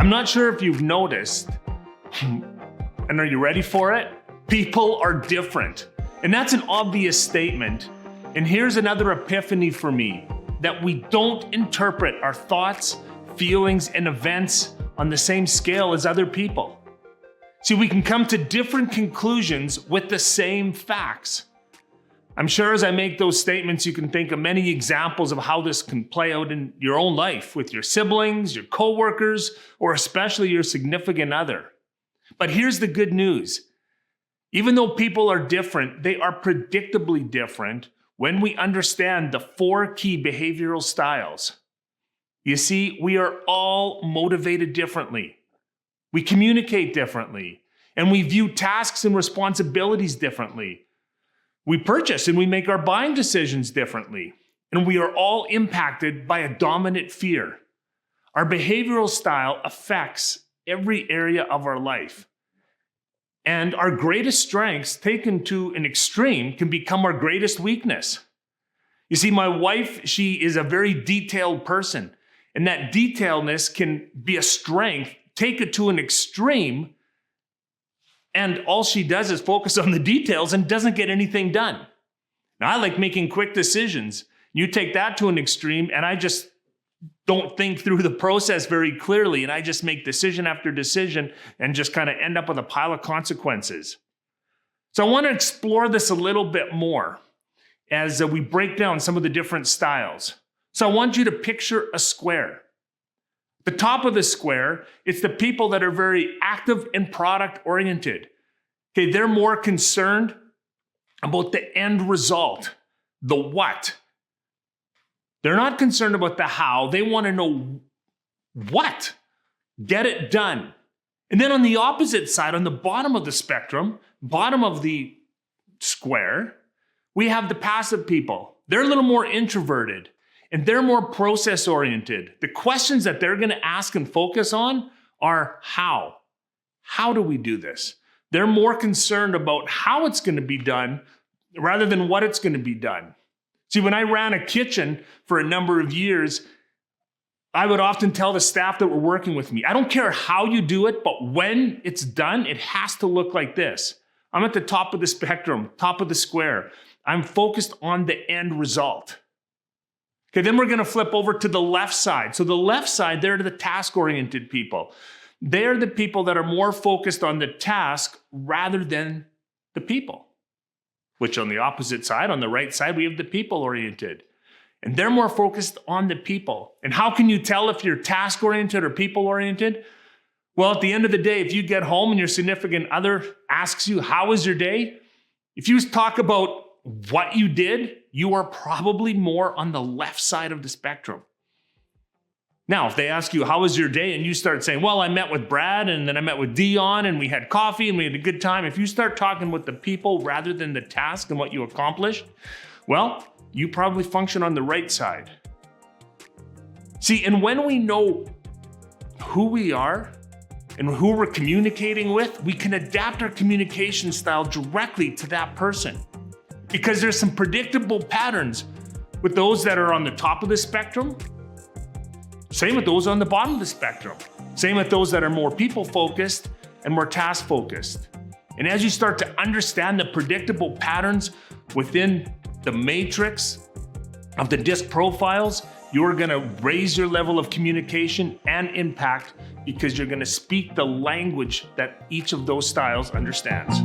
I'm not sure if you've noticed, and are you ready for it? People are different. And that's an obvious statement. And here's another epiphany for me, that we don't interpret our thoughts, feelings, and events on the same scale as other people. See, we can come to different conclusions with the same facts. I'm sure as I make those statements, you can think of many examples of how this can play out in your own life with your siblings, your coworkers, or especially your significant other. But here's the good news. Even though people are different, they are predictably different when we understand the 4 key behavioral styles. You see, we are all motivated differently. We communicate differently, and we view tasks and responsibilities differently. We purchase and we make our buying decisions differently, and we are all impacted by a dominant fear. Our behavioral style affects every area of our life. And our greatest strengths taken to an extreme can become our greatest weakness. You see, my wife, she is a very detailed person, and that detailedness can be a strength. Take it to an extreme, and all she does is focus on the details and doesn't get anything done. Now, I like making quick decisions. You take that to an extreme, and I just don't think through the process very clearly, and I just make decision after decision and just kind of end up with a pile of consequences. So I want to explore this a little bit more as we break down some of the different styles. So I want you to picture a square. The top of the square, it's the people that are very active and product oriented. Okay, they're more concerned about the end result, the what. They're not concerned about the how. They want to know what. Get it done. And then on the opposite side, on the bottom of the spectrum, bottom of the square, we have the passive people. They're a little more introverted, and they're more process-oriented. The questions that they're going to ask and focus on are how. How do we do this? They're more concerned about how it's going to be done rather than what it's going to be done. See, when I ran a kitchen for a number of years, I would often tell the staff that were working with me, I don't care how you do it, but when it's done, it has to look like this. I'm at the top of the spectrum, top of the square. I'm focused on the end result. Okay, then we're going to flip over to the left side. So the left side, they're the task-oriented people. They're the people that are more focused on the task rather than the people. Which on the opposite side, on the right side, we have the people-oriented. And they're more focused on the people. And how can you tell if you're task-oriented or people-oriented? Well, at the end of the day, if you get home and your significant other asks you, how was your day? If you talk about what you did, you are probably more on the left side of the spectrum. Now, if they ask you, how was your day? And you start saying, well, I met with Brad and then I met with Dion and we had coffee and we had a good time. If you start talking with the people rather than the task and what you accomplished, well, you probably function on the right side. See, and when we know who we are and who we're communicating with, we can adapt our communication style directly to that person. Because there's some predictable patterns with those that are on the top of the spectrum. Same with those on the bottom of the spectrum. Same with those that are more people-focused and more task-focused. And as you start to understand the predictable patterns within the matrix of the disc profiles, you're going to raise your level of communication and impact because you're going to speak the language that each of those styles understands.